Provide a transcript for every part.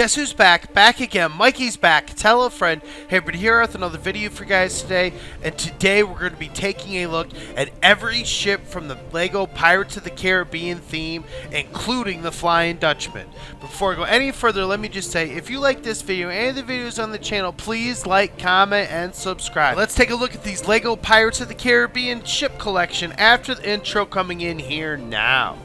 Guess who's back? Back again. Mikey's back. Tell a friend. Hey, everybody, here with another video for you guys today. And today we're going to be taking a look at every ship from the LEGO Pirates of the Caribbean theme, including the Flying Dutchman. Before I go any further, let me just say, if you like this video and any of the videos on the channel, please like, comment, and subscribe. Let's take a look at these LEGO Pirates of the Caribbean ship collection after the intro coming in here now.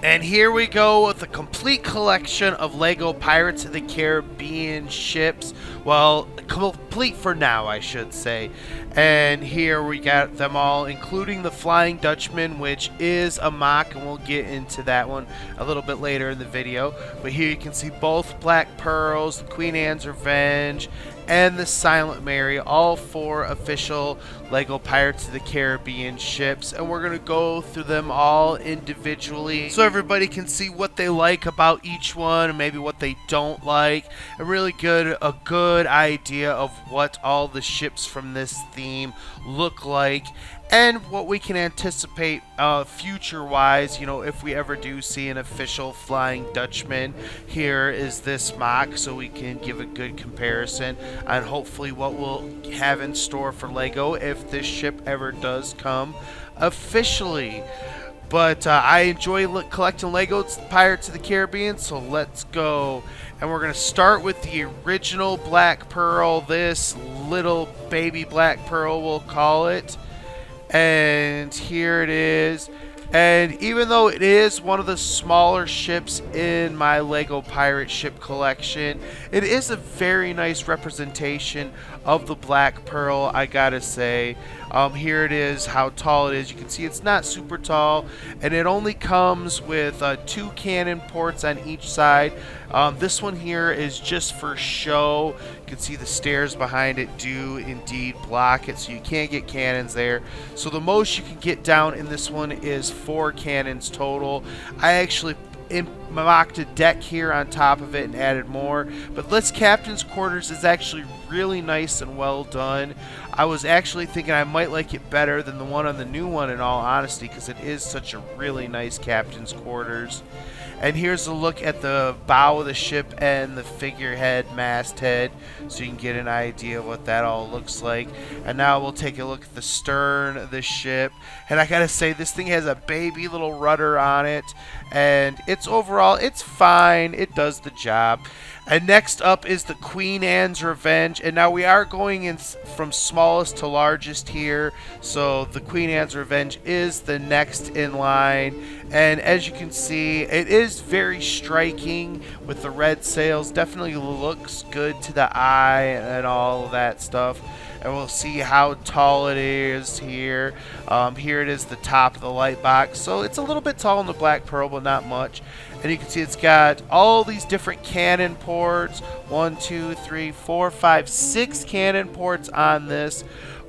And here we go with a complete collection of LEGO Pirates of the Caribbean ships. Well, complete for now, I should say. And here we got them all, including the Flying Dutchman, which is a mock, and we'll get into that one a little bit later in the video. But here you can see both Black Pearls, the Queen Anne's Revenge, and the Silent Mary, all four official LEGO Pirates of the Caribbean ships, and we're going to go through them all individually so everybody can see what they like about each one and maybe what they don't like. A good idea of what all the ships from this theme look like and what we can anticipate future-wise, you know, if we ever do see an official Flying Dutchman. Here is this mock, so we can give a good comparison on hopefully what we'll have in store for LEGO if this ship ever does come officially. But I enjoy collecting LEGO Pirates of the Caribbean, so let's go. And we're going to start with the original Black Pearl, this little baby Black Pearl we'll call it. And here it is. And even though it is one of the smaller ships in my LEGO Pirate ship collection, it is a very nice representation of the Black Pearl, I gotta say. Here it is, how tall it is. You can see it's not super tall, and it only comes with 2 cannon ports on each side. This one here is just for show. You can see the stairs behind it do indeed block it, so you can't get cannons there. So the most you can get down in this one is 4 cannons total. I actually mocked a deck here on top of it and added more, but this captain's quarters is actually really nice and well done. I was actually thinking I might like it better than the one on the new one, in all honesty, because it is such a really nice captain's quarters. And here's a look at the bow of the ship and the figurehead masthead, so you can get an idea of what that all looks like. And now we'll take a look at the stern of the ship. And I gotta say, this thing has a baby little rudder on it, and it's fine. It does the job. And next up is the Queen Anne's Revenge, and now we are going in from smallest to largest here, so the Queen Anne's Revenge is the next in line. And as you can see, it is very striking with the red sails. Definitely looks good to the eye and all of that stuff. And we'll see how tall it is here. Here it is, the top of the light box. So it's a little bit tall in the Black Pearl, but not much. And you can see it's got all these different cannon ports. 1, 2, 3, 4, 5, 6 cannon ports on this.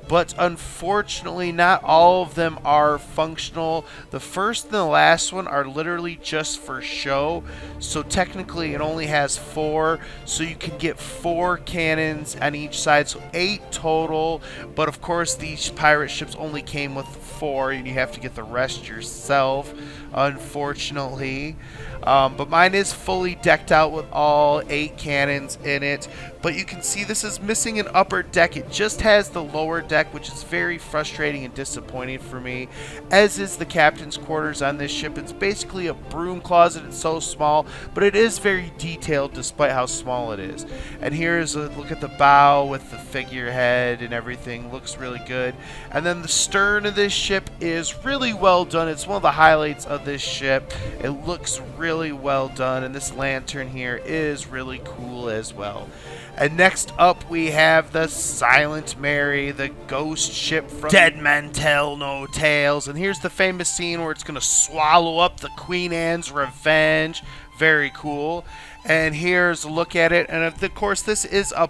But unfortunately, not all of them are functional. The first and the last one are literally just for show. So technically, it only has 4. So you can get 4 cannons on each side. So 8 total. But of course, these pirate ships only came with 4. And you have to get the rest yourself, unfortunately. But mine is fully decked out with all 8 cannons in it. But you can see this is missing an upper deck. It just has the lower deck, which is very frustrating and disappointing for me, as is the captain's quarters on this ship. It's basically a broom closet. It's so small, but it is very detailed despite how small it is. And here's a look at the bow with the figurehead and everything. Looks really good. And then the stern of this ship is really well done. It's one of the highlights of this ship. It looks really well done, and this lantern here is really cool as well. And next up we have the Silent Mary, the ghost ship from Dead Men Tell No Tales. And here's the famous scene where it's going to swallow up the Queen Anne's Revenge. Very cool. And here's a look at it. And of course, this is a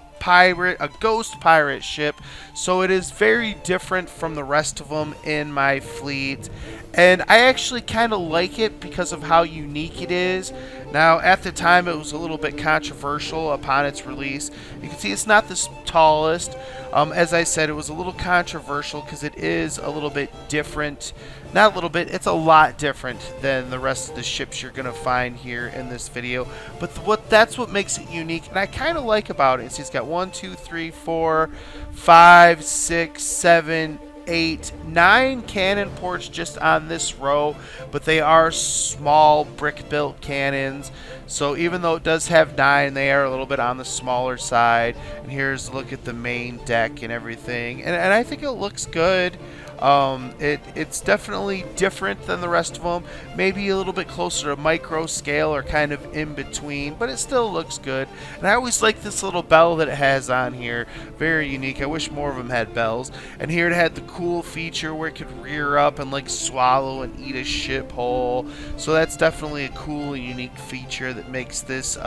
ghost pirate ship, so it is very different from the rest of them in my fleet. And I actually kind of like it because of how unique it is. Now, at the time, it was a little bit controversial upon its release. You can see it's not the tallest. As I said, it was a little controversial because it is a little bit different. Not a little bit, it's a lot different than the rest of the ships you're going to find here in this video. But that's what makes it unique, and I kind of like about it. It's got 1, 2, 3, 4, 5, 6, 7, 8, 9 cannon ports just on this row, but they are small brick built cannons, so even though it does have 9, they are a little bit on the smaller side. And here's a look at the main deck and everything, and I think it looks good. It's definitely different than the rest of them, maybe a little bit closer to micro scale or kind of in between, but it still looks good. And I always like this little bell that it has on here, very unique. I wish more of them had bells. And here it had the cool feature where it could rear up and like swallow and eat a ship whole, so that's definitely a cool and unique feature that makes this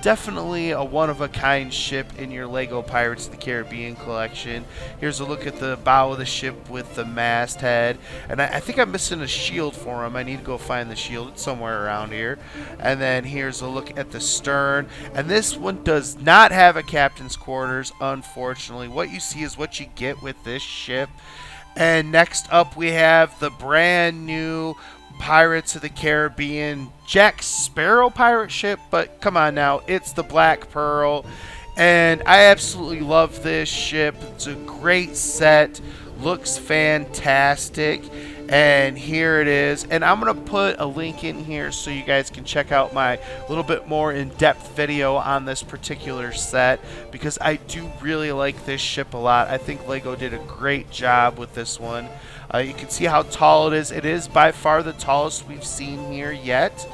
definitely a one-of-a-kind ship in your LEGO Pirates of the Caribbean collection. Here's a look at the bow of the ship with the masthead, and I think I'm missing a shield for him. I need to go find the shield. It's somewhere around here. And then here's a look at the stern, and this one does not have a captain's quarters, unfortunately. What you see is what you get with this ship. And next up we have the brand new Pirates of the Caribbean Jack Sparrow pirate ship, but come on now, it's the Black Pearl, and I absolutely love this ship. It's a great set, looks fantastic, and here it is. And I'm gonna put a link in here so you guys can check out my little bit more in-depth video on this particular set, because I do really like this ship a lot. I think LEGO did a great job with this one. You can see how tall it is. It is by far the tallest we've seen here yet.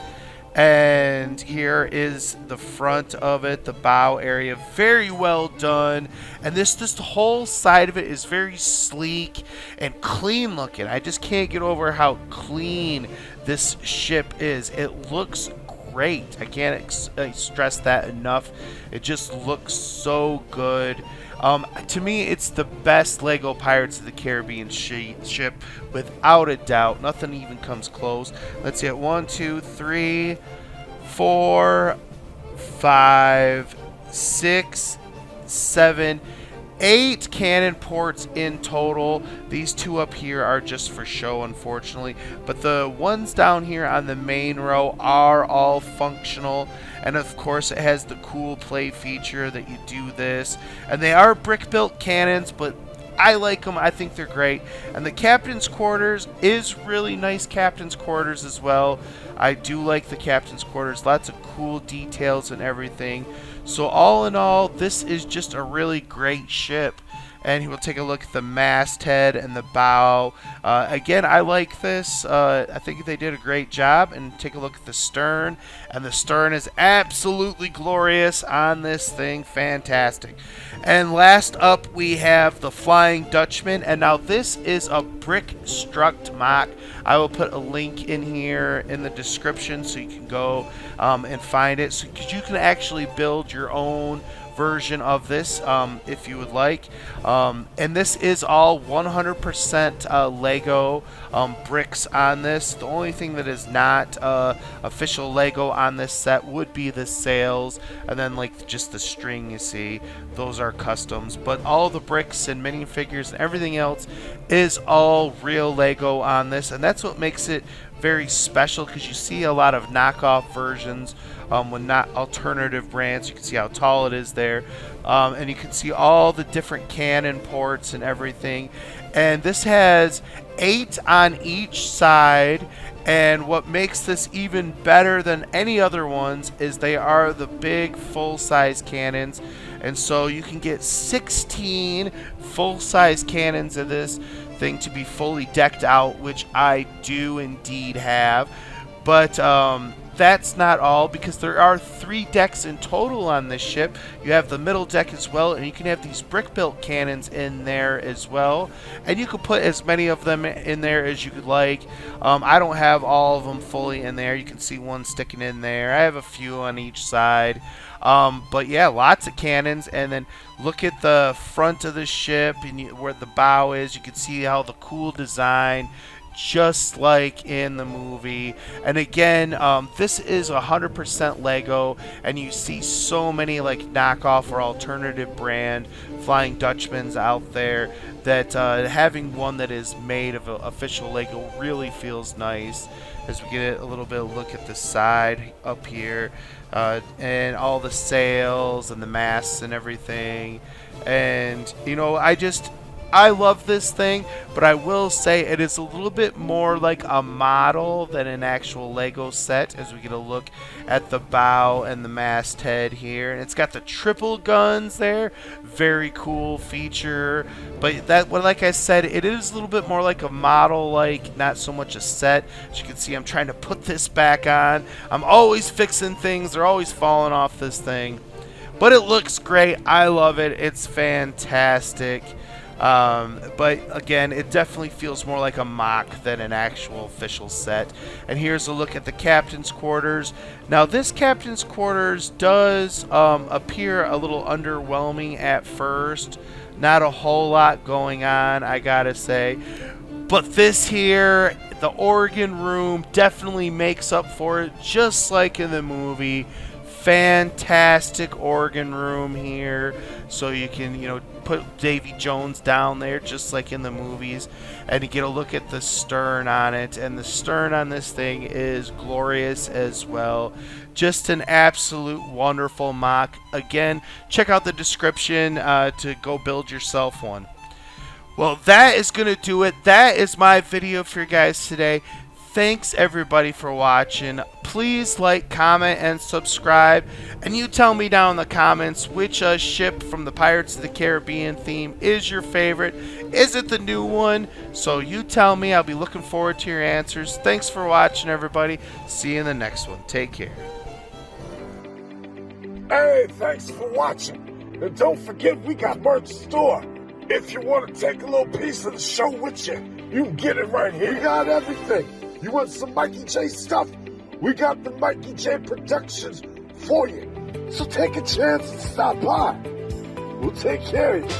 And here is the front of it, the bow area, very well done. And this whole side of it is very sleek and clean looking. I just can't get over how clean this ship is. It looks great. I can't stress that enough. It just looks so good. To me, it's the best LEGO Pirates of the Caribbean ship, without a doubt. Nothing even comes close. Let's see it. 1, 2, 3, 4, 5, 6, 7, 8 cannon ports in total. These 2 up here are just for show, unfortunately, but the ones down here on the main row are all functional. And of course it has the cool play feature that you do this, and they are brick built cannons, but I like them. I think they're great. And the captain's quarters is really nice captain's quarters as well. I do like the captain's quarters. Lots of cool details and everything. So all in all, this is just a really great ship. And we'll take a look at the masthead and the bow. Again, I like this. I think they did a great job. And take a look at the stern. And the stern is absolutely glorious on this thing. Fantastic. And last up, we have the Flying Dutchman. And now this is a brick struck mock. I will put a link in here in the description so you can go and find it. So you can actually build your own version of this if you would like, and this is all 100% Lego bricks on this. The only thing that is not official Lego on this set would be the sails, and then like just the string you see, those are customs, but all the bricks and minifigures and everything else is all real Lego on this, and that's what makes it very special, because you see a lot of knockoff versions with not alternative brands. You can see how tall it is there, and you can see all the different cannon ports and everything. And this has 8 on each side, and what makes this even better than any other ones is they are the big full-size cannons, and so you can get 16 full-size cannons of this thing to be fully decked out, which I do indeed have. But that's not all, because there are 3 decks in total on this ship. You have the middle deck as well, and you can have these brick built cannons in there as well, and you can put as many of them in there as you could like. I don't have all of them fully in there. You can see one sticking in there. I have a few on each side. But yeah, lots of cannons. And then look at the front of the ship and where the bow is. You can see how the cool design just like in the movie. And again, this is 100% Lego, and you see so many like knockoff or alternative brand Flying Dutchmans out there that having one that is made of official Lego really feels nice. As we get a little bit of look at the side up here, and all the sails and the masts and everything. And you know, I love this thing, but I will say it is a little bit more like a model than an actual Lego set, as we get a look at the bow and the masthead here. And it's got the triple guns there. Very cool feature. But that, well, like I said, it is a little bit more like a model, like not so much a set. As you can see, I'm trying to put this back on. I'm always fixing things. They're always falling off this thing. But it looks great. I love it. It's fantastic. But again, it definitely feels more like a mock than an actual official set. And here's a look at the captain's quarters. Now this captain's quarters does appear a little underwhelming at first. Not a whole lot going on, I gotta say. But this here, the organ room, definitely makes up for it, just like in the movie. Fantastic organ room here, so you can, you know, put Davy Jones down there just like in the movies. And you get a look at the stern on it, and the stern on this thing is glorious as well. Just an absolute wonderful mock. Again, check out the description to go build yourself one. Well, that is going to do it. That is my video for you guys today. Thanks everybody for watching. Please like, comment, and subscribe. And you tell me down in the comments which ship from the Pirates of the Caribbean theme is your favorite. Is it the new one? So you tell me. I'll be looking forward to your answers. Thanks for watching, everybody. See you in the next one. Take care. Hey, thanks for watching. And don't forget, we got merch store. If you want to take a little piece of the show with you, you can get it right here. We got everything. You want some Mikey J stuff? We got the Mikey J Productions for you. So take a chance and stop by. We'll take care of you.